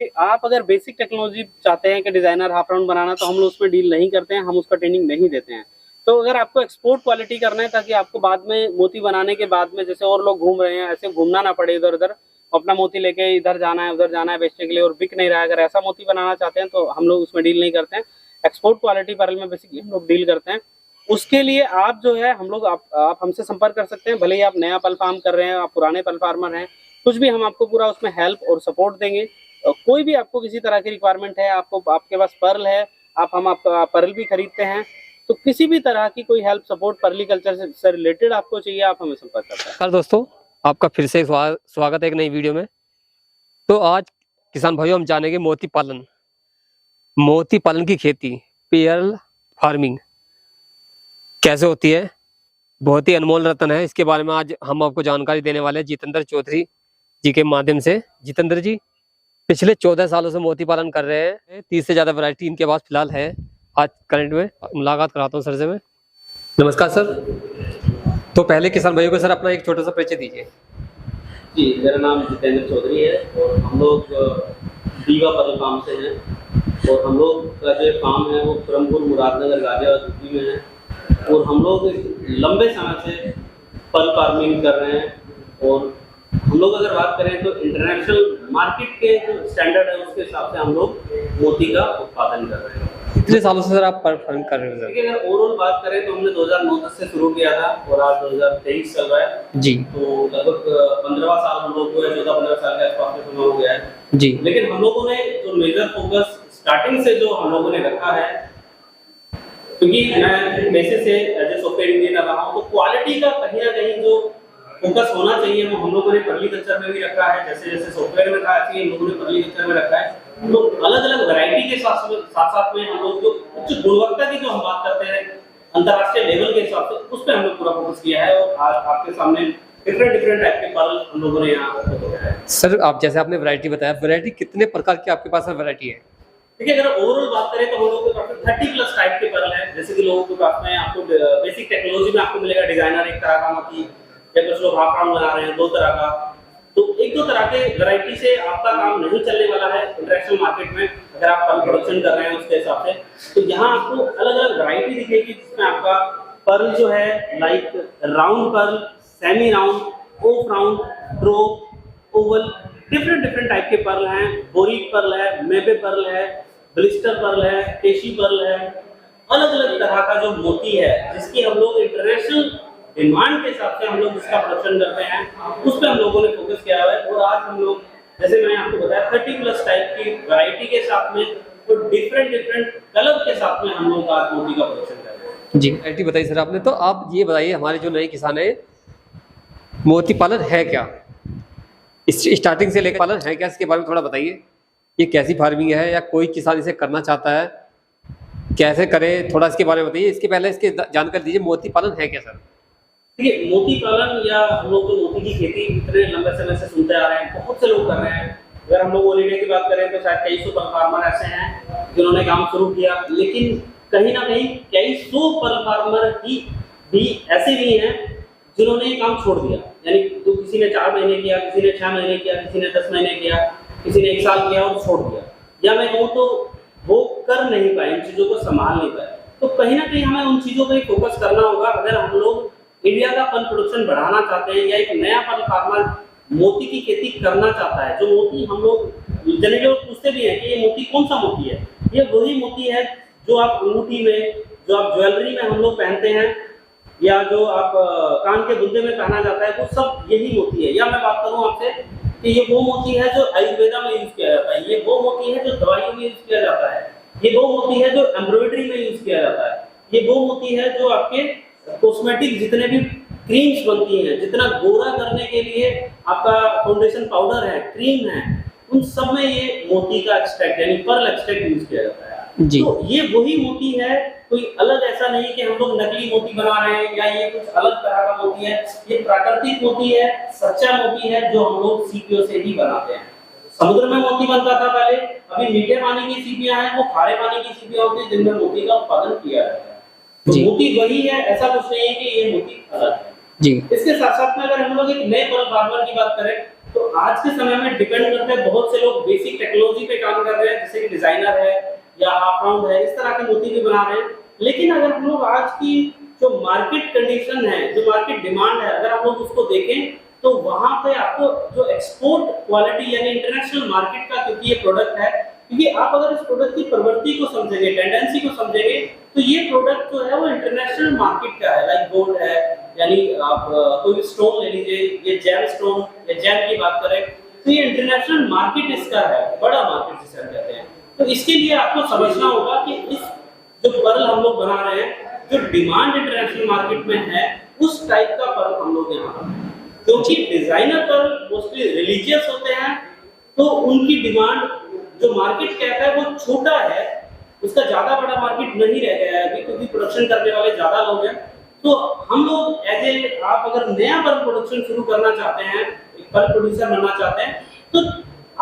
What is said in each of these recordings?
कि आप अगर बेसिक टेक्नोलॉजी चाहते हैं कि डिजाइनर हाफ राउंड बनाना, तो हम लोग उसमें डील नहीं करते हैं, हम उसका ट्रेनिंग नहीं देते हैं। तो अगर आपको एक्सपोर्ट क्वालिटी करना है ताकि आपको बाद में मोती बनाने के बाद में जैसे और लोग घूम रहे हैं ऐसे घूमना ना पड़े इधर उधर, अपना मोती लेके इधर जाना है उधर जाना है बेचने के लिए और बिक नहीं रहा है, अगर ऐसा मोती बनाना चाहते हैं तो हम लोग उसमें डील नहीं करते हैं। एक्सपोर्ट क्वालिटी पर्ल में बेसिकली हम लोग डील करते हैं। उसके लिए आप जो है हम लोग आप हमसे संपर्क कर सकते हैं, भले ही आप नया पल फार्म कर रहे हैं, आप पुराने पल फार्मर हैं, कुछ भी हम आपको पूरा उसमें हेल्प और सपोर्ट देंगे। कोई भी आपको किसी तरह की रिक्वायरमेंट है, आपको आपके पास पर्ल है, हम आपका पर्ल भी खरीदते हैं, तो किसी भी तरह की कोई हेल्प सपोर्ट पर्लिकल्चर से रिलेटेड आपको चाहिए, आप हमें संपर्क कर सकते हैं। दोस्तों, आपका फिर से स्वागत है एक नई वीडियो में। तो आज किसान भाइयों हम जानेंगे मोती पालन की खेती, पर्ल फार्मिंग कैसे होती है। बहुत ही अनमोल रत्न है, इसके बारे में आज हम आपको जानकारी देने वाले हैं जितेंद्र चौधरी जी के माध्यम से। जितेंद्र जी पिछले 14 सालों से मोती पालन कर रहे हैं, 30 से ज्यादा वैरायटी इनके पास फिलहाल है। आज करंट में मुलाकात कराता हूँ सर से मैं। नमस्कार सर। तो पहले किसान भाइयों को सर अपना एक छोटा सा परिचय दीजिए। जी, मेरा नाम जितेंद्र चौधरी है और हम लोग दीवा पर्ल फार्म से हैं और हम लोग का जो फार्म है वो खुरमपुर मुरादनगर गाजियाबाद यूपी में है और हम लोग लंबे समय से पर्ल फार्मिंग कर रहे हैं। और हम लोग अगर बात करें तो इंटरनेशनल मार्केट के जो स्टैंडर्ड है उसके हिसाब से हम लोग मोती का उत्पादन कर रहे हैं। कितने सालों से सर आप पर्ल फार्मिंग कर रहे हो सर? देखिए, अगर ओवरऑल बात करें तो हमने 2009 से शुरू किया था और आज 2023 चल रहा है जी। तो लगभग 15वां साल हम लोग को है, 14-15 साल के आसपास में समय हो गया है जी। लेकिन हम लोगों ने जो मेजर फोकस स्टार्टिंग से जो हम लोगों ने रखा है, क्योंकि मैं पैसे से एज ए सॉफ्टवेयर इंजीनियर रहा हूँ, तो क्वालिटी का कहीं ना कहीं जो फोकस होना चाहिए वो हम लोगों ने पर्लिकल्चर में भी रखा है। जैसे जैसे सॉफ्टवेयर में था ऐसे हम लोगों ने पर्लिकल्चर में रखा है। तो अलग अलग वैरायटी के साथ साथ में हम लोग जो उच्च गुणवत्ता की जो हम बात करते हैं अंतर्राष्ट्रीय लेवल के हिसाब से उस पर हम लोग पूरा फोकस किया है और आज आपके सामने डिफरेंट टाइप के पर्ल हम लोगों ने यहाँ। सर आप जैसे आपने वैरायटी बताया, वैरायटी कितने प्रकार की आपके पास वैरायटी है? देखिए, अगर ओवरऑल बात करें तो हम लोगों के पास 30+ टाइप के पर्ल हैं। जैसे कि लोगों के पास में आपको बेसिक टेक्नोलॉजी में आपको मिलेगा डिजाइनर एक तरह का मोती, या कुछ लोग हाफ राउंड बना रहे हैं 2 तरह का। तो 1-2 तरह के वैरायटी से आपका काम नहीं चलने वाला है इंटरनेशनल मार्केट में, अगर आप पर्ल प्रोडक्शन कर रहे हैं उसके हिसाब से। तो यहाँ आपको अलग अलग वैरायटी दिखेगी जिसमें आपका पर्ल जो है like round pearl, semi round, off round, drop, oval, different type के पर्ल हैं। बोरीक पर्ल है, मेबे पर्ल है, ब्लिस्टर पर्ल है, टेशी पर्ल है, अलग अलग तरह का जो मोती है जिसकी हम लोग इंटरनेशनल डिमांड के हिसाब से हम लोग उसका प्रोडक्शन करते हैं, उस पर हम लोगों ने फोकस किया हुआ है। और आज हम लोग जैसे मैंने आपको बताया 30+ टाइप की वैरायटी के साथ में तो डिफरेंट कलर के साथ में हम लोग आज मोती का प्रोडक्शन कर रहे हैं। जी, वैरायटी बताइए सर आपने। तो आप ये बताइए हमारे जो नए किसान है, मोती पालन है क्या, स्टार्टिंग से लेकर पालन है क्या, इसके बारे में थोड़ा बताइए। ये कैसी फार्मिंग है या कोई किसान इसे करना चाहता है कैसे करे, थोड़ा इसके बारे में बताइए। इसके पहले इसके जानकारी दीजिए, मोती पालन है क्या सर? देखिए, मोती पालन या हम लोग तो मोती की खेती इतने लंबे समय से सुनते आ रहे हैं, बहुत से लोग कर रहे हैं। अगर हम लोग ऑल इंडिया की बात करें तो शायद कई सौ पर्ल फार्मर ऐसे हैं जिन्होंने काम शुरू किया, लेकिन कहीं ना कहीं कई सौ पर्ल फार्मर भी ऐसे भी हैं जिन्होंने काम छोड़ दिया। यानी तो किसी ने 4 महीने किया, किसी ने 6 महीने किया, किसी ने 10 महीने किया, किसी ने 1 साल किया और छोड़ दिया, या मैं कहूँ तो वो कर नहीं पाए, इन चीजों को संभाल नहीं पाए। तो कहीं ना कहीं हमें उन चीजों पर फोकस करना होगा अगर हम लोग इंडिया का पर्ल प्रोडक्शन बढ़ाना चाहते हैं या एक नया पर्ल फार्मर मोती की खेती करना चाहता है। जो मोती हम लोग जनरली लोग पूछते भी हैं कि ये मोती कौन सा मोती है, ये वही मोती है जो आप अंगूठी में, जो आप ज्वेलरी में हम लोग पहनते हैं, या जो आप कान के बुंदे में पहना जाता है, वो सब यही मोती है। या मैं बात करूं आपसे कि ये वो मोती है जो आयुर्वेदा में यूज किया जाता है, ये वो मोती है जो दवाइयों में यूज किया जाता है, ये वो मोती है जो एम्ब्रॉयडरी में यूज किया जाता है, ये वो मोती है जो आपके कॉस्मेटिक जितने भी क्रीम्स बनती हैं, जितना गोरा करने के लिए आपका फाउंडेशन पाउडर है, क्रीम है, उन सब में ये मोती का एक्सट्रैक्ट यानी पर्ल एक्सट्रैक्ट यूज किया जाता है जी। तो ये वही मोती है, कोई अलग ऐसा नहीं कि हम लोग नकली मोती बना रहे हैं या ये कुछ अलग तरह का मोती है। ये प्राकृतिक मोती है, सच्चा मोती है जो हम लोग सीपियों से ही बनाते हैं। समुद्र में मोती बनता था पहले, अभी मीठे पानी की सीपियां हैं, वो खारे पानी की सीपियां होती है जिनमें मोती का उत्पादन किया जाता है। तो मोती वही है, ऐसा कुछ नहीं है कि ये मोती अलग है जी। इसके साथ साथ में अगर हम लोग एक नए पर्ल फार्मर की बात करें तो आज के समय में डिपेंड करते हैं, बहुत से लोग बेसिक टेक्नोलॉजी पे काम कर रहे हैं, जैसे कि डिजाइनर है या हाफ राउंड है, इस तरह के मोती भी बना रहे हैं। लेकिन अगर हम लोग आज की जो मार्केट कंडीशन है, जो मार्केट डिमांड है, अगर आप लोग उसको देखें तो वहां पे आपको जो एक्सपोर्ट क्वालिटी यानी इंटरनेशनल मार्केट का, क्योंकि ये प्रोडक्ट है, क्योंकि आप अगर इस प्रोडक्ट की प्रवृत्ति को समझेंगे, टेंडेंसी को समझेंगे, तो ये प्रोडक्ट जो है वो इंटरनेशनल मार्केट का है। लाइक गोल्ड है, यानी आप कोई भी स्टोन ले लीजिए, ये जेम स्टोन या जेम की बात करें तो ये इंटरनेशनल मार्केट इसका है, बड़ा मार्केट जिसे हम कहते हैं। तो इसके लिए आपको समझना होगा कि इस जो पर्ल हम लोग बना रहे हैं, जो डिमांड इंटरनेशनल मार्केट में है, उस टाइप का पर्ल हम लोग यहाँ पर, क्योंकि डिजाइनर पर्ल मोस्टली रिलीजियस होते हैं, तो उनकी डिमांड जो मार्केट कहता है वो छोटा है, उसका ज्यादा बड़ा मार्केट नहीं रह गया है अभी, क्योंकि प्रोडक्शन करने वाले ज्यादा लोग हैं। तो हम लोग एज ए, आप अगर नया पर्ल प्रोडक्शन शुरू करना चाहते हैं, एक पर्ल प्रोड्यूसर बनना चाहते हैं, तो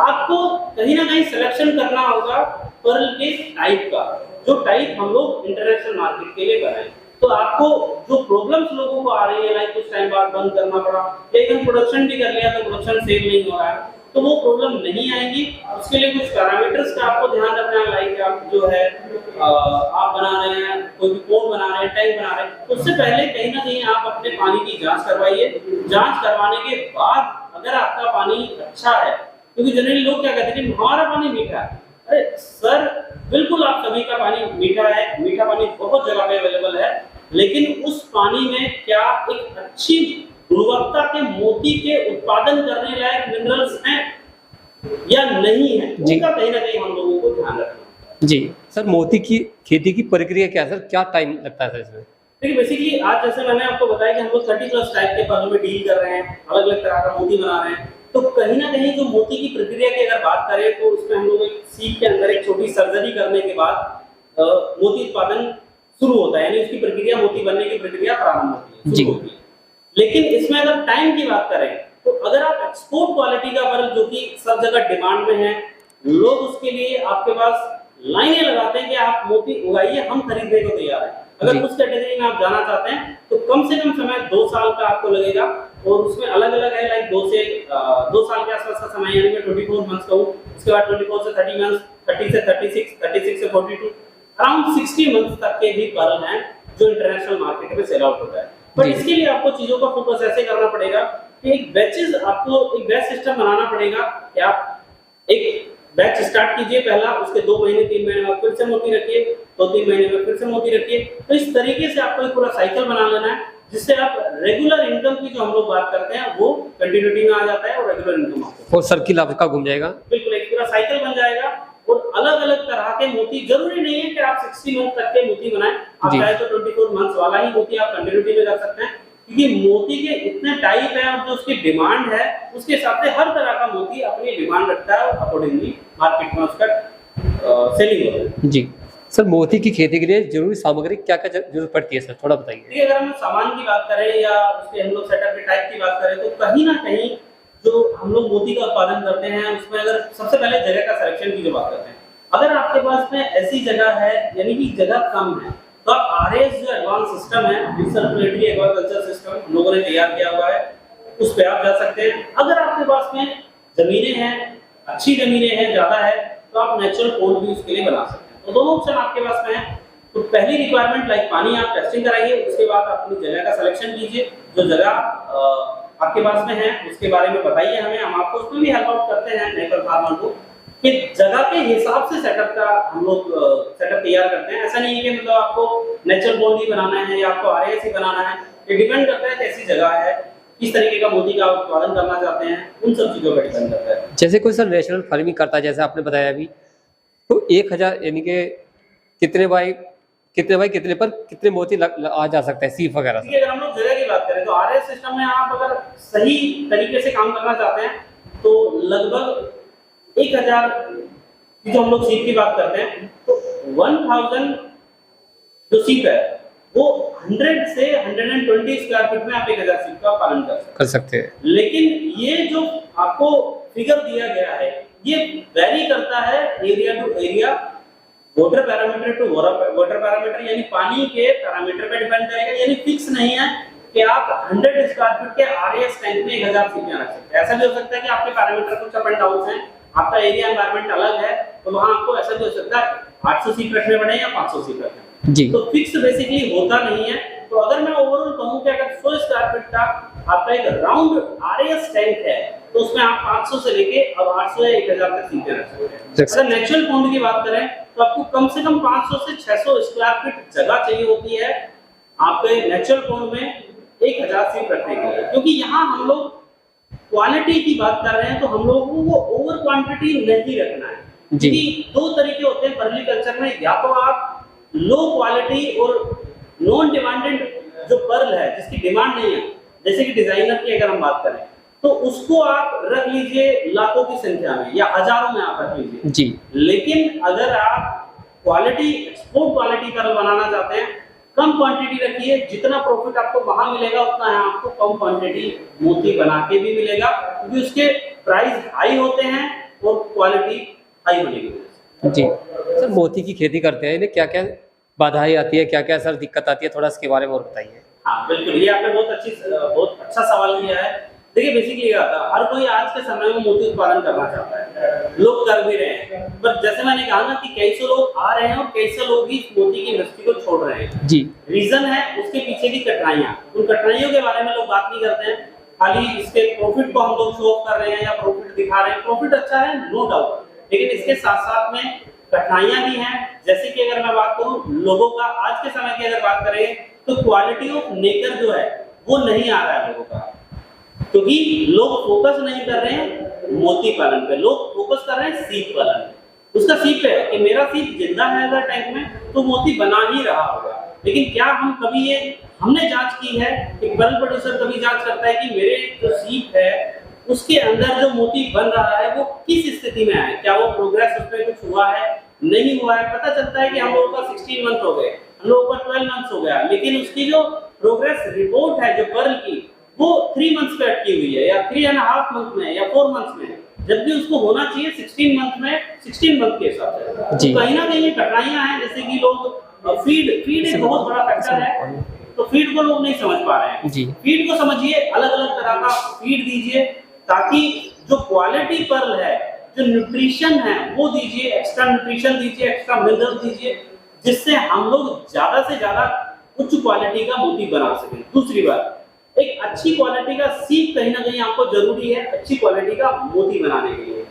आपको कहीं ना कहीं सिलेक्शन करना होगा पर्ल के टाइप का, जो टाइप हम लोग इंटरनेशनल मार्केट के लिए बनाएं। तो आपको जो प्रॉब्लम्स लोगों को आ रही है, लाइक कुछ टाइम बाद बंद करना पड़ा, लेकिन प्रोडक्शन भी कर लिया तो प्रोडक्शन सेल नहीं हो रहा है, तो वो प्रॉब्लम नहीं आएगी। उसके लिए कुछ पैरामीटर्स का आपको ध्यान रखना है, लाइक आप जो है आप बना रहे हैं, कोई भी पोन बना रहे हैं, टैंक बना रहे हैं, उससे पहले कहीं ना कहीं आप अपने पानी की जांच करवाइए। जांच करवाने के बाद अगर आपका पानी अच्छा है, क्योंकि जनरली लोग क्या कहते हैं कि हमारा पानी मीठा है, अरे सर बिल्कुल आप सभी का पानी मीठा है, मीठा पानी बहुत जगह पे अवेलेबल है, लेकिन उस पानी में क्या एक अच्छी गुणवत्ता के मोती के उत्पादन करने लायक मिनरल्स हैं या नहीं है, उसका कहीं ना कहीं हम लोगों को ध्यान रखना है। जी सर, मोती की खेती की प्रक्रिया क्या है सर, क्या टाइम लगता है सर इसमें? देखिए बेसिकली आज जैसे मैंने आपको बताया कि हम लोग 30+ टाइप के पर्ल में डील कर रहे हैं, अलग अलग तरह का मोती बना रहे हैं, तो कहीं ना कहीं जो मोती की प्रक्रिया की अगर बात करें तो उसमें हम लोग एक सीप के अंदर एक छोटी सर्जरी करने के बाद मोती उत्पादन शुरू होता है, यानी उसकी प्रक्रिया, मोती बनने की प्रक्रिया प्रारंभ होती है, शुरू होती है। लेकिन इसमें अगर टाइम की बात करें तो अगर आप एक्सपोर्ट क्वालिटी का पर्ल, जो कि सब जगह डिमांड में है, लोग उसके लिए आपके पास लाइनें लगाते हैं कि आप मोती उगाइए, हम खरीदने को तैयार हैं। अगर उस कैटेगरी में आप जाना चाहते हैं तो कम से कम समय 2 साल का आपको लगेगा, और उसमें अलग अलग है, लाइक 2 साल के आसपास का समय, यानी मैं 24 मंथ्स कहूँ, उसके बाद 24 से 30 मंथ्स, 30 से 36, 36 से 42, अराउंड 60 मंथ्स तक के भी पर्ल हैं जो इंटरनेशनल मार्केट में सेल आउट होता है। बट इसके लिए आपको चीजों का फोकस ऐसे करना पड़ेगा कि एक बैचेस, आपको एक बैच सिस्टम बनाना पड़ेगा कि आप एक बैच स्टार्ट कीजिए पहला, उसके 2 महीने 3 महीने बाद फिर से मोती रखिए, 2-3 महीने में फिर से मोती रखिए। तो इस तरीके से आपको एक पूरा साइकिल बना लेना है, जिससे आप रेगुलर इनकम की जो हम लोग बात करते हैं वो कंटिन्यूटी में आ जाता है, और रेगुलर इनकम आपको, और सर्किल आपका घूम जाएगा, बिल्कुल एक पूरा साइकिल बन जाएगा। और अलग अलग तरह के मोती, जरूरी नहीं है कि आप 60 मंथ तक के मोती बनाएं, आप चाहे तो 24 मंथ्स वाला ही मोती आप कंटिन्यूटी में रख सकते हैं, क्योंकि मोती के इतने टाइप हैं और जो उसकी डिमांड है उसके हिसाब से हर तरह का मोती अपनी डिमांड रखता है, और अकॉर्डिंगली मार्केट में उसका सेलिंग होता है। जी सर, मोती की खेती के लिए जरूरी सामग्री क्या क्या जरूरत पड़ती है सर, थोड़ा बताइए। देखिए अगर हम सामान की बात करें या उसके हम लोग सेटअप के टाइप की बात करें, तो कहीं ना कहीं जो हम लोग मोती का उत्पादन करते हैं उसमें अगर सबसे पहले जगह का सिलेक्शन की जो बात करते हैं, अगर आपके पास में ऐसी जगह है, यानी कि जगह कम है, तो आप आरएस जो एडवांस सिस्टम है, रिसर्कुलेटरी एक्वाकल्चर सिस्टम हम लोगों ने तैयार किया हुआ है, उस पे आप जा सकते हैं। अगर आपके पास में जमीनें हैं, अच्छी जमीनें हैं, ज्यादा है, तो आप नेचुरल पोंड भी उसके लिए बना सकते हैं। तो दोनों ऑप्शन आपके पास में है। तो पहली रिक्वायरमेंट लाइक पानी, आप टेस्टिंग कराइए, उसके बाद अपनी जगह का सिलेक्शन कीजिए, जो जगह आपके पास में है उसके बारे में बताइए हमें, हम आपको उसमें भी हेल्प आउट करते हैं नेचुरल फार्मर को, कि जगह के हिसाब से सेटअप का हम लोग सेटअप तैयार करते हैं। ऐसा नहीं है कि मतलब आपको नेचुरल पोंड ही बनाना है या आपको आरएस ही बनाना है, ये डिपेंड करता है कैसी जगह है, किस तरीके का मोती का उत्पादन करना चाहते हैं, उन सब चीजों पर डिपेंड करता है। जैसे कोई सर नेचुरल फार्मिंग करता है, जैसे आपने बताया अभी, तो 1000 यानी कि कितने बाई कितने पर कितने मोती आ जा सकता है, सीप वगैरह से? अगर हम लोग जगह की बात करें तो आरएस सिस्टम में आप अगर सही तरीके से काम करना चाहते हैं तो लगभग 1000 की जो हम लोग सीप की बात करते हैं, तो 1000 जो सीप है वो 100 से 120 स्क्वायर फीट में आप 1000 सीप का पालन कर सकते हैं। लेकिन ये जो आपको फिगर दिया गया है ये वेरी करता है area to area, water parameter to water parameter, यानी पानी के पैरामीटर पे डिपेंड करेगा, यानी फिक्स नहीं है कि आप 100 स्क्वायर फीट के आरएएस टैंक में 1000 सीटें रख सकते हैं। ऐसा भी हो सकता है कि आपके पैरामीटर कुछ अप एंड डाउन हैं, आपका एरिया एनवायरनमेंट अलग है, तो वहां आपको ऐसा भी हो सकता है 800 सीट रखने पड़े या 500 सीट रखने जी। तो फिक्स बेसिकली होता नहीं है। तो अगर मैं ओवरऑल कहूं कि अगर 100 स्क्वायर फीट का आपका एक राउंड आरएएस टैंक है तो उसमें आप 500 से लेके अब 800 या 1000 तक सीटें रख सकते हैं। अगर नेचुरल पॉन्ड की बात करें तो आपको कम से कम 500 से 600 स्क्वायर फीट जगह चाहिए होती है आपके नेचुरल पॉन्ड में 1000 सीट रखने के लिए, क्योंकि यहाँ हम लोग क्वालिटी की बात कर रहे हैं तो हम लोगों को ओवर क्वांटिटी नहीं रखना है। क्योंकि दो तरीके होते हैं पर्लिकल्चर में, या तो आप लो क्वालिटी और नॉन डिमांडेड जो पर्ल है जिसकी डिमांड नहीं है, जैसे कि डिजाइनर की अगर हम बात करें तो उसको आप रख लीजिए लाखों की संख्या में या हजारों में आप रख लीजिए जी। लेकिन अगर आप क्वालिटी एक्सपोर्ट क्वालिटी पर्ल बनाना चाहते हैं, कम क्वांटिटी रखिए, जितना प्रॉफिट आपको वहां मिलेगा उतना है आपको कम क्वांटिटी मोती बना के भी मिलेगा, क्योंकि उसके प्राइस हाई होते हैं और क्वालिटी हाई होने की वजह से। जी सर, मोती की खेती करते हैं, इन्हें क्या क्या बाधाएं आती है, क्या क्या सर दिक्कत आती है, थोड़ा इसके बारे में और बताइए। हाँ बिल्कुल, ये आपने बहुत अच्छा सवाल किया है। देखिए बेसिकली क्या होता है, हर कोई आज के समय में मोती उत्पादन करना चाहता है, लोग कर भी रहे हैं, पर जैसे मैंने कहा ना कि कई सौ लोग आ रहे हैं और कई सौ लोग भी इस मोती की इंडस्ट्री को छोड़ रहे हैं जी। रीजन है उसके पीछे की कठिनाइयां, उन कठिनाइयों के बारे में लोग बात नहीं करते हैं, खाली इसके प्रॉफिट को हम लोग शो ऑफ कर रहे हैं या प्रॉफिट दिखा रहे हैं। प्रॉफिट अच्छा है नो डाउट, लेकिन इसके साथ साथ में कठिनाइयां भी हैं। जैसे कि अगर मैं बात करूं लोगों का, आज के समय की अगर बात करें तो क्वालिटी ऑफ नेकर जो है वो नहीं आ रहा है लोगों का, क्योंकि लोग फोकस नहीं कर रहे हैं मोती पालन पे, लोग फोकस कर रहे हैं सीप पालन पे। उसका सीप है कि मेरा सीप जिंदा है अगर टैंक में तो मोती बना ही रहा होगा, लेकिन क्या हम कभी ये हमने जांच की है कि पर्ल प्रोड्यूसर कभी जांच करता है कि मेरे जो सीप है उसके अंदर जो मोती बन रहा है वो किस स्थिति में है, क्या वो प्रोग्रेस उसमें कुछ हुआ है नहीं हुआ है। पता चलता है कि हम लोगों का 16 मंथ हो गए, हम लोगों का 12 मंथ हो गया, लेकिन उसकी जो प्रोग्रेस रिपोर्ट है जो पर्ल की वो 3 मंथ्स पे अटकी हुई है या 3.5 मंथ में या 4 मंथ्स में, जबकि उसको होना चाहिए 16 मंथ में, 16 मंथ के हिसाब से। तो कहीं ना कहीं कठिनाइयां हैं, जैसे कि लोग फीड एक बहुत बड़ा फैक्टर है, तो फीड को लोग नहीं समझ पा रहे हैं। फीड को समझिए, अलग अलग तरह का फीड दीजिए ताकि जो क्वालिटी पर्ल है, जो न्यूट्रिशन है वो दीजिए, एक्स्ट्रा न्यूट्रिशन दीजिए, एक्स्ट्रा मिनरल दीजिए, जिससे हम लोग ज्यादा से ज्यादा उच्च क्वालिटी का मोती बना सकें। दूसरी बात, एक अच्छी क्वालिटी का सीप कहीं ना कहीं आपको जरूरी है अच्छी क्वालिटी का मोती बनाने के लिए।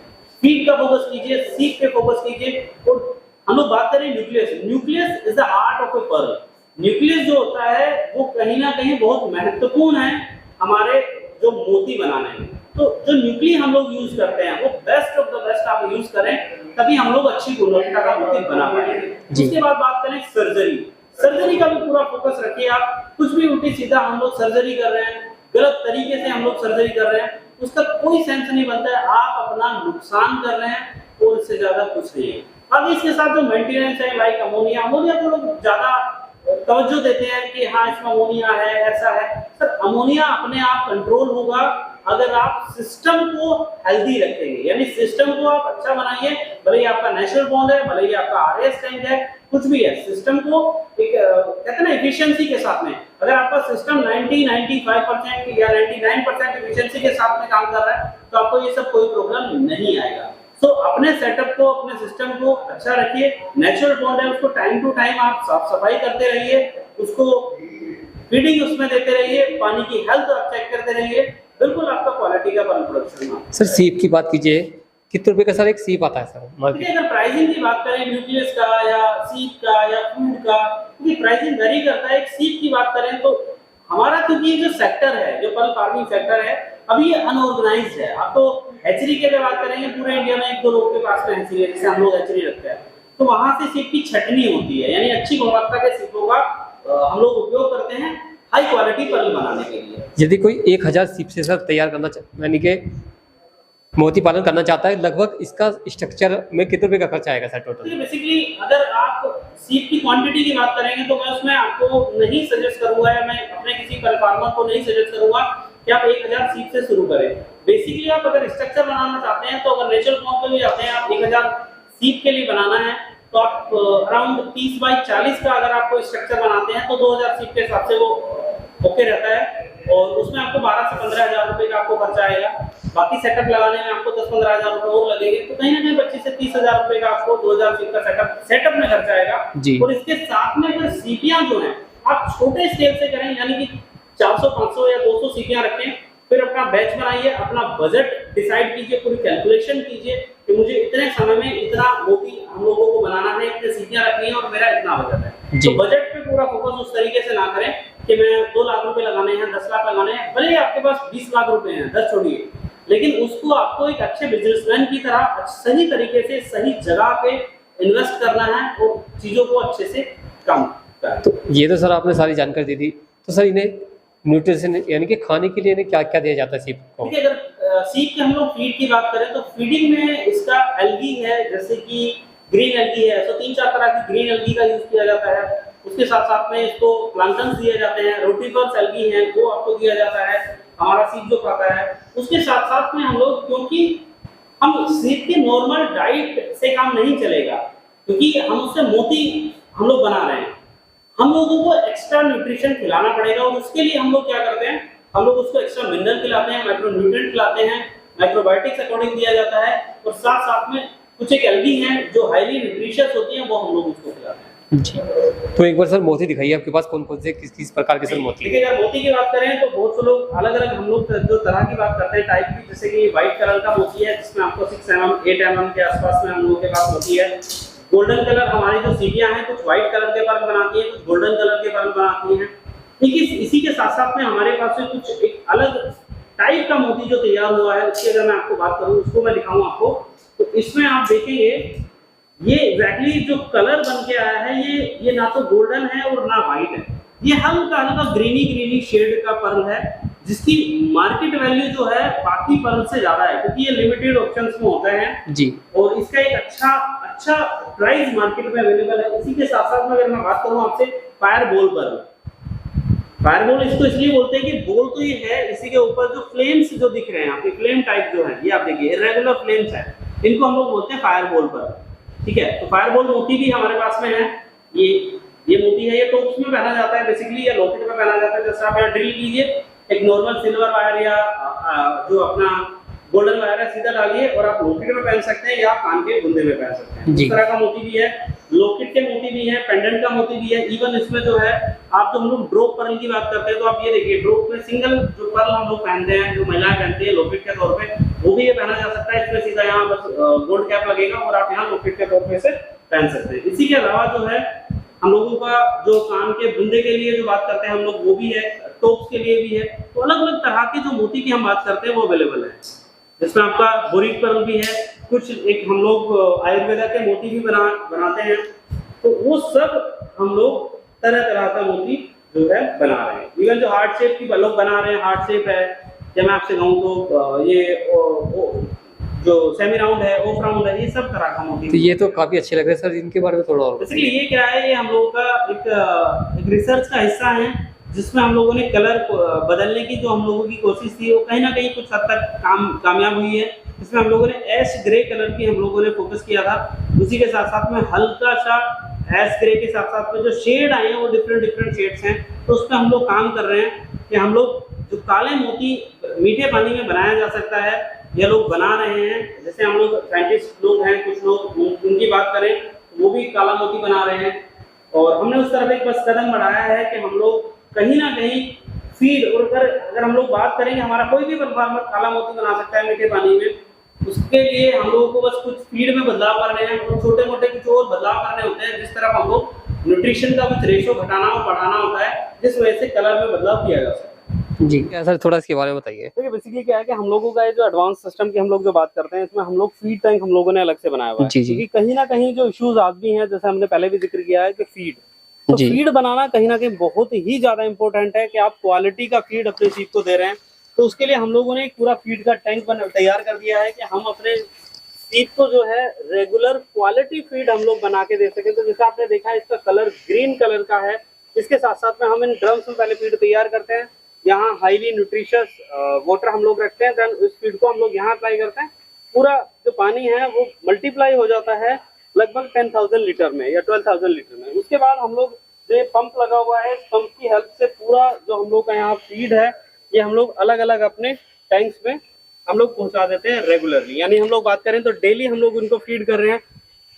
फीड का फोकस कीजिए, सीप पे फोकस कीजिए। और हम लोग बात करें nucleus, nucleus is the heart of a pearl. Nucleus जो होता है वो कहीं ना कहीं बहुत महत्वपूर्ण है हमारे जो मोती बनाने में। तो जो न्यूक्ली हम लोग यूज करते हैं वो बेस्ट ऑफ द बेस्ट आप यूज करें, तभी हम लोग अच्छी गुणवत्ता का मोती बना पाएंगे। उसके बाद बात करें सर्जरी, सर्जरी का भी पूरा फोकस रखिए। आप कुछ भी उल्टी सीधा हम लोग सर्जरी कर रहे हैं, गलत तरीके से हम लोग सर्जरी कर रहे हैं, उसका कोई सेंस नहीं बनता है, आप अपना नुकसान कर रहे हैं और इससे ज्यादा कुछ नहीं है। अब इसके साथ जो मेंटेनेंस है लाइक अमोनिया, अमोनिया को लोग ज्यादा तवज्जो देते हैं कि हाँ इसमें अमोनिया है, ऐसा है। सर अमोनिया अपने आप कंट्रोल होगा अगर आप सिस्टम को हेल्दी रखेंगे, यानी सिस्टम को आप अच्छा बनाइए, भले ही आपका नेचुरल बॉन्ड है, भले ही आपका आरएस टैंक है, कुछ भी है, सिस्टम को एक कहते हैं ना एफिशिएंसी के साथ में। अगर आपका सिस्टम 95% या 99% एफिशिएंसी के साथ में काम कर रहा है तो आपको ये सब कोई प्रॉब्लम नहीं आएगा। तो अपने सेटअप को, अपने सिस्टम को अच्छा रखिए, नेचुरल बॉन्ड है उसको टाइम टू टाइम आप साफ सफाई करते रहिए, उसको फीडिंग उसमें देते रहिए, पानी की हेल्थ आप चेक करते रहिए, बिल्कुल आपका क्वालिटी का पर्ल प्रोडक्शन होगा। सर सीप की बात कीजिए, कितने रुपए का सर एक सीप आता है सर? देखिए अगर प्राइसिंग की बात करें न्यूक्लियस का या सीप का या फूड का, क्योंकि प्राइसिंग वेरी करता है। एक सीप की बात करें तो हमारा क्योंकि जो सेक्टर है, जो पर्ल फार्मिंग सेक्टर है, अभी ये अनऑर्गेनाइज्ड है। आप तो हैचरी के लिए बात करेंगे, पूरे इंडिया में 1-2 लोग के पास में हैचरी है, जैसे हम लोग हैचरी रखते हैं, तो वहां से सीप की छटनी होती है, यानी अच्छी गुणवत्ता के सीपों का हम लोग उपयोग करते हैं हाई क्वालिटी पर्ल बनाने के लिए। यदि कोई 1000 सीप से सर तैयार करना यानी कि मोती पालन करना चाहता है, लगभग इसका स्ट्रक्चर में कितने रुपए का खर्च आएगा सर टोटल? बेसिकली अगर आप सीप की क्वांटिटी की बात करेंगे तो मैं उसमें आपको नहीं सजेस्ट करूंगा, या मैं अपने किसी फार्मर को नहीं सजेस्ट करूंगा कि आप 1000 सीप से शुरू करें। बेसिकली आप अगर स्ट्रक्चर बनाना चाहते हैं तो अगर नेचुरल फॉर्म पे भी जाते हैं, आप 1000 सीप के लिए बनाना है तो आप अराउंड 30 बाई 40 का अगर आपको स्ट्रक्चर बनाते हैं तो 2000 सीप के हिसाब से वो ओके रहता है। और उसमें आपको 12 से 15 हज़ार रुपए का आपको खर्चा आएगा। बाकी सेटअप लगाने में आपको 10-15 हज़ार रुपए और लगेंगे, तो कहीं ना कहीं 25 से 30 हज़ार रुपए का आपको 2000 सीट का सेटअप में खर्चा आएगा। और इसके साथ में फिर सीपियां जो है आप छोटे स्केल से करें, यानी कि 400, 500 या 200 सीपियां रखें, फिर अपना बैच बनाइए, अपना बजट डिसाइड कीजिए, पूरी कैलकुलेशन कीजिए कि मुझे इतने समय में इतना मोती हम लोगों को बनाना है, इतने सीपियां रखनी है और मेरा इतना बजट है। तो बजट पे पूरा फोकस उस तरीके से ना करें कि मैं 2 लाख रुपए लगाने हैं, 10 लाख लगाने हैं, भले ही आपके पास 20 लाख रुपए हैं, 10 छोड़िए, लेकिन उसको आपको एक अच्छे बिजनेसमैन की तरह सही तरीके से सही जगह पे इन्वेस्ट करना है और चीजों को अच्छे से काम करना है। तो ये तो सर आपने सारी जानकारी दी थी। तो सर इन्हें न्यूट्रिशन यानी कि खाने के लिए इन्हें क्या क्या दिया जाता है सीप को? देखिए, अगर सीप के हम लोग फीड की बात करें तो फीडिंग में इसका एल्गी है, जैसे कि ग्रीन एल्गी है, तो 3-4 तरह की ग्रीन एल्गी का यूज किया जाता है। उसके साथ साथ में इसको प्लांटन्स दिए जाते हैं, रोटीवर्स एल्गी हैं वो आपको दिया जाता है, हमारा सीप जो खाता है। उसके साथ साथ में हम लोग, क्योंकि हम सीप के नॉर्मल डाइट से काम नहीं चलेगा, क्योंकि हम उससे मोती हम लोग बना रहे हैं, हम लोगों को एक्स्ट्रा न्यूट्रिशन खिलाना पड़ेगा। और उसके लिए हम लोग क्या करते हैं, हम लोग उसको एक्स्ट्रा मिनरल खिलाते हैं, माइक्रो न्यूट्रिएंट खिलाते हैं, माइक्रोबायोटिक्स अकॉर्डिंग दिया जाता है। और साथ साथ में कुछ एक एल्गी हैं जो हाईली न्यूट्रिशियस होती हैं, वो हम लोग उसको खिलाते हैं। जी, तो एक बार सर मोती दिखाइए आपके पास कौन कौन से किस किस प्रकार के सर मोती? देखिए, अगर मोती की बात करें तो बहुत से लोग अलग अलग हम लोग जो तरह की बात करते हैं टाइप की, जैसे कि व्हाइट कलर का मोती है जिसमें आपको 6 mm 8 mm के आसपास में हम लोगों के पास मोती है। गोल्डन कलर, हमारी जो सीपियां हैं कुछ व्हाइट कलर के पर्ल बनाती हैं, कुछ गोल्डन कलर के पर्ल बनाती हैं। ठीक है, इसी के साथ साथ में हमारे पास से कुछ एक अलग टाइप का मोती जो तैयार हुआ है, उसकी अगर मैं आपको बात करूं, उसको मैं दिखाऊं आपको, तो इसमें आप देखेंगे ये एग्जैक्टली जो कलर बन के आया है, ये ना तो गोल्डन है और ना व्हाइट है, ये हल्का हल्का ग्रीनी शेड का पर्ल है, जिसकी मार्केट वैल्यू जो है बाकी पर्ल से ज्यादा है, क्योंकि ये लिमिटेड ऑप्शंस में होते हैं जी, और इसका एक अच्छा प्राइस मार्केट में अवेलेबल है। इसी के साथ साथ में अगर मैं बात करूं आपसे fire ball pearl, fire ball इसको इसलिए बोलते हैं कि बॉल तो ये है, इसी के ऊपर जो फ्लेम्स जो दिख रहे हैं आपके, फ्लेम टाइप जो है, ये आप देखिए इरेगुलर फ्लेम्स है, इनको हम लोग बोलते हैं फायर बॉल पर्ल। ठीक है, तो फायर बॉल मोती भी हमारे पास में है। ये मोती है, ये टोप्स में पहना जाता है बेसिकली, या लॉकेट में पहना जाता है। जैसे आप ड्रिल कीजिए, एक नॉर्मल सिल्वर वायर या जो अपना गोल्डन वायर है सीधा डालिए और आप लॉकेट में पहन सकते हैं या कान के गुंदे में पहन सकते हैं। इस तरह का मोती भी है, लॉकेट के मोती भी है, पेंडेंट का मोती भी है। इवन इसमें जो है आप जो हम लोग ड्रॉप पर्ल की बात करते हैं, तो आप ये देखिए ड्रॉप में सिंगल जो पर्ल हम लोग पहनते हैं, जो महिलाएं पहनती है लॉकेट के तौर पे, वो भी ये पहना जा सकता है। इसमें सीधा यहाँ बस गोल्ड कैप लगेगा और आप यहाँ लॉकेट के तौर पे इसे पहन सकते हैं। इसी के अलावा जो है हम लोगों का जो कान के बुंदे के लिए जो बात करते हैं हम लोग, वो भी है, टोप्स के लिए भी है। तो अलग अलग तरह के जो मोती की हम बात करते हैं वो अवेलेबल है, जिसमें आपका बोरिक पर्ल भी है, कुछ एक हम लोग आयुर्वेदा के मोती भी बनाते हैं। तो वो सब हम लोग तरह तरह का मोती जो है बना रहे हैं। इवन जो हार्ट शेप की लोग बना रहे हैं, हार्ट शेप है, जब मैं आपसे कहूँ तो ये जो सेमी राउंड है, ऑफ राउंड है, ये सब तरह का मोती। तो ये तो काफी अच्छे लग रहे हैं सर, इनके बारे में थोड़ा और बेसिकली ये क्या है, ये हम लोगों का एक रिसर्च का हिस्सा है, जिसमें हम लोगों ने कलर बदलने की जो हम लोगों की कोशिश थी, वो कहीं ना कहीं कुछ हद तक कामयाब हुई है। इसमें हम लोगों ने ऐश ग्रे कलर की हम लोगों ने फोकस किया था। उसी के साथ साथ में हल्का सा ऐश ग्रे के साथ साथ में जो शेड आए हैं वो डिफरेंट शेड्स हैं। तो उस पर हम लोग काम कर रहे हैं कि हम लोग जो काले मोती मीठे पानी में बनाया जा सकता है, ये लोग बना रहे हैं। जैसे हम लोग साइंटिस्ट लोग हैं, कुछ लोग, उनकी बात करें तो वो भी काला मोती बना रहे हैं। और हमने उस तरफ एक बस कदम बढ़ाया है कि हम लोग कहीं ना कहीं फीड, और अगर हम लोग बात करेंगे, हमारा कोई भी फार्मर काला मोती बना सकता है मीठे पानी में, उसके लिए हम लोगों को बस कुछ फीड में बदलाव करने हैं और छोटे मोटे कुछ और बदलाव करने होते हैं, जिस तरफ हम लोग न्यूट्रिशन का कुछ रेशो घटाना और बढ़ाना होता है, जिस वजह से कलर में बदलाव किया जा सकता है। जी, क्या सर थोड़ा इसके बारे में बताइए। देखिए, बेसिकली क्या है कि हम लोगों का ये जो एडवांस सिस्टम की हम लोग जो बात करते हैं, इसमें हम लोग फीड टैंक हम लोगों ने अलग से बनाया हुआ है, क्योंकि कहीं ना कहीं जो इश्यूज आज भी हैं, जैसे हमने पहले भी जिक्र किया है कि फीड, तो फीड बनाना कहीं ना कहीं बहुत ही ज्यादा इंपॉर्टेंट है कि आप क्वालिटी का फीड अपने सीप को दे रहे हैं। तो उसके लिए हम लोगों ने एक पूरा फीड का टैंक तैयार कर दिया है कि हम अपने सीप को जो है रेगुलर क्वालिटी फीड हम लोग बना के दे सके। तो जैसे आपने देखा है, इसका कलर ग्रीन कलर का है। इसके साथ साथ में हम इन ड्रम्स में पहले फीड तैयार करते हैं, यहाँ हाईली न्यूट्रिशियस वाटर हम लोग रखते हैं, देन उस फीड को हम लोग यहाँ अप्लाई करते हैं। पूरा जो पानी है वो मल्टीप्लाई हो जाता है लगभग 10,000 लीटर में या 12,000 लीटर में। उसके बाद हम लोग ये पंप लगा हुआ है, इस पंप की हेल्प से पूरा जो हम लोग का यहाँ फीड है ये हम लोग अलग अलग अपने टैंक्स में हम लोग पहुंचा देते हैं रेगुलरली। यानी हम लोग बात करें तो डेली हम लोग उनको फीड कर रहे हैं।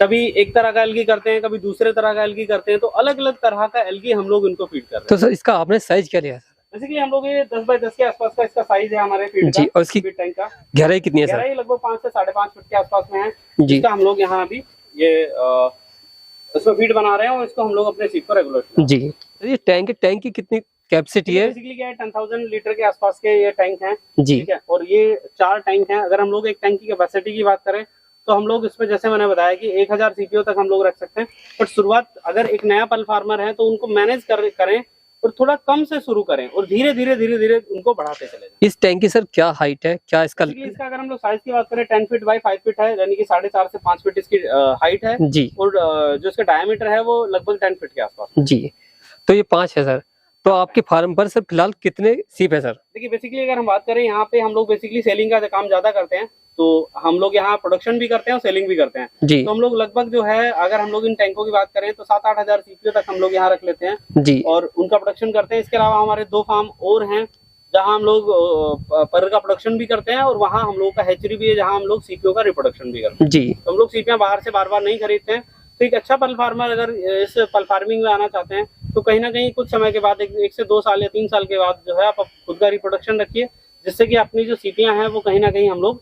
कभी एक तरह का एल्गी करते हैं, कभी दूसरे तरह का एल्गी करते हैं, तो अलग अलग तरह का एल्गी हम लोग इनको फीड कर रहे हैं। तो सर इसका आपने साइज क्या लिया सर? बेसिकली हम लोग ये 10 बाय 10 के आसपास का इसका साइज है हमारे फीड जी, का, और इसकी फीड टैंक का गहराई कितनी है सर? गहराई लगभग 5 से 5.5 फीट के आसपास में है, जी, जिसका हम लोग यहाँ अभी ये इसमें फीड बना रहे हैं और इसको हम लोग अपने सीप पर रेगुलर। जी, तो ये टैंक की कितनी कैपेसिटी है? बेसिकली क्या है 10,000 लीटर के आसपास के ये टैंक हैं, जी, ठीक है। और ये 4 टैंक हैं। अगर हम लोग एक टैंक की कैपेसिटी की बात करें तो हम लोग इसमें जैसे मैंने बताया कि 1000 सीपीओ तक हम लोग रख सकते हैं। बट शुरुआत अगर एक नया पल फार्मर है तो उनको मैनेज करें और थोड़ा कम से शुरू करें और धीरे धीरे उनको बढ़ाते चले जाएं। इस टैंक की सर क्या हाइट है, क्या इसका? इसका अगर हम लोग साइज की बात करें 10 फीट बाई 5 फीट है, यानी कि 4.5 से 5 फीट इसकी हाइट है। जी, और जो इसका डायमीटर है वो लगभग 10 फीट के आसपास। जी, तो ये 5 है सर। तो आपके फार्म पर सर फिलहाल कितने सीप है सर? देखिए बेसिकली अगर हम बात करें यहाँ पे हम लोग बेसिकली सेलिंग का काम ज्यादा करते हैं, तो हम लोग यहाँ प्रोडक्शन भी करते हैं और सेलिंग भी करते हैं। जी, तो हम लोग लगभग जो है अगर हम लोग इन टैंकों की बात करें तो 7-8 हजार सीपीओ तक हम लोग यहाँ रख लेते हैं जी, और उनका प्रोडक्शन करते हैं। इसके अलावा हमारे 2 फार्म और हैं जहाँ हम लोग पर का प्रोडक्शन भी करते हैं और वहाँ हम लोग का हैचरी भी है जहाँ हम लोग सीपीओ का रिप्रोडक्शन भी करते हैं। जी, तो हम लोग सीपियाँ बाहर से बार बार नहीं खरीदते हैं। तो एक अच्छा पल फार्मर अगर इस पल फार्मिंग में आना चाहते हैं तो कहीं ना कहीं कुछ समय के बाद 1 से 2 साल या 3 साल के बाद जो है आप खुद का रिप्रोडक्शन रखिए, जिससे कि अपनी जो सीपियाँ हैं वो कहीं ना कहीं हम लोग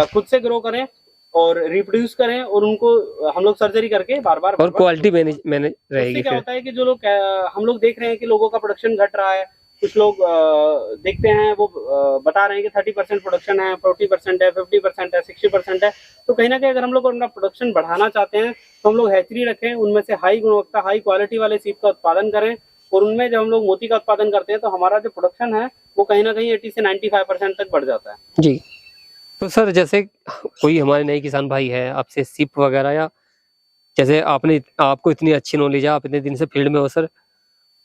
खुद से ग्रो करें और रिप्रोड्यूस करें और उनको हम लोग सर्जरी करके बार बार और क्वालिटी मैनेज रहेगी। क्या होता है कि जो लोग हम लोग देख रहे हैं कि लोगों का प्रोडक्शन घट रहा है, कुछ लोग देखते हैं वो बता रहे हैं कि 30% प्रोडक्शन है, 40% है, 50% है, 60% है। तो कहीं ना कहीं अगर हम लोग अपना प्रोडक्शन बढ़ाना चाहते हैं तो हम लोग हैचरी रखें, उनमें से हाई गुणवत्ता हाई क्वालिटी वाले सीप का उत्पादन करें और उनमें जब हम लोग मोती का उत्पादन करते हैं तो हमारा जो प्रोडक्शन है वो कहीं ना कहीं 80 से 95% तक बढ़ जाता है। जी, तो सर जैसे कोई हमारे नए किसान भाई है आपसे सीप वगैरह, या जैसे आपको इतनी अच्छी नॉलेज है, आप इतने दिन से फील्ड में हो सर,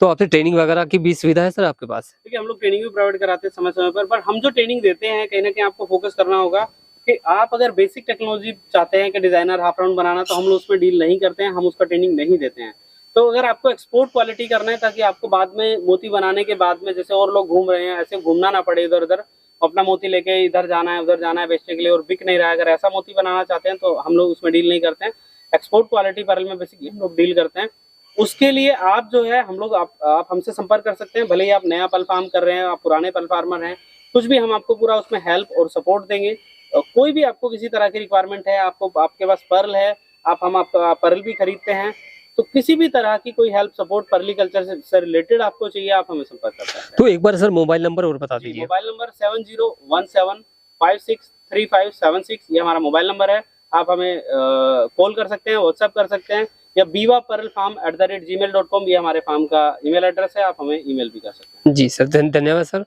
तो आपसे ट्रेनिंग वगैरह की भी सुविधा है सर आपके पास? देखिए हम लोग ट्रेनिंग भी प्रोवाइड कराते हैं समय समय पर हम जो ट्रेनिंग देते हैं कहीं ना कहीं आपको फोकस करना होगा कि आप अगर बेसिक टेक्नोलॉजी चाहते हैं कि डिजाइनर हाफ राउंड बनाना, तो हम लोग उसमें डील नहीं करते हैं, हम उसका ट्रेनिंग नहीं देते हैं। तो अगर आपको एक्सपोर्ट क्वालिटी करना है ताकि आपको बाद में मोती बनाने के बाद में जैसे और लोग घूम रहे हैं ऐसे घूमना ना पड़े इधर उधर, अपना मोती लेके इधर जाना है उधर जाना है बेचने के लिए और बिक नहीं रहा है, अगर ऐसा मोती बनाना चाहते हैं तो हम लोग उसमें डील नहीं करते हैं। एक्सपोर्ट क्वालिटी पर्ल में बेसिकली हम लोग डील करते हैं। उसके लिए आप जो है हम लोग आप हमसे संपर्क कर सकते हैं, भले ही आप नया पल फार्म कर रहे हैं, आप पुराने पल फार्मर हैं, कुछ भी हम आपको पूरा उसमें हेल्प और सपोर्ट देंगे। कोई भी आपको किसी तरह की रिक्वायरमेंट है, आपको आपके पास पर्ल है, हम आपका पर्ल भी खरीदते हैं, तो किसी भी तरह की कोई हेल्प सपोर्ट पर्लिकल्चर से रिलेटेड आपको चाहिए आप हमें संपर्क कर सकते हैं। तो एक बार सर मोबाइल नंबर और बता दीजिए। मोबाइल नंबर 7017563576 ये हमारा मोबाइल नंबर है। आप हमें कॉल कर सकते हैं, व्हाट्सएप कर सकते हैं, या bivapearlfarm@gmail.com ये हमारे फार्म का ईमेल एड्रेस है, आप हमें ईमेल भी कर सकते हैं। जी सर, धन्यवाद सर।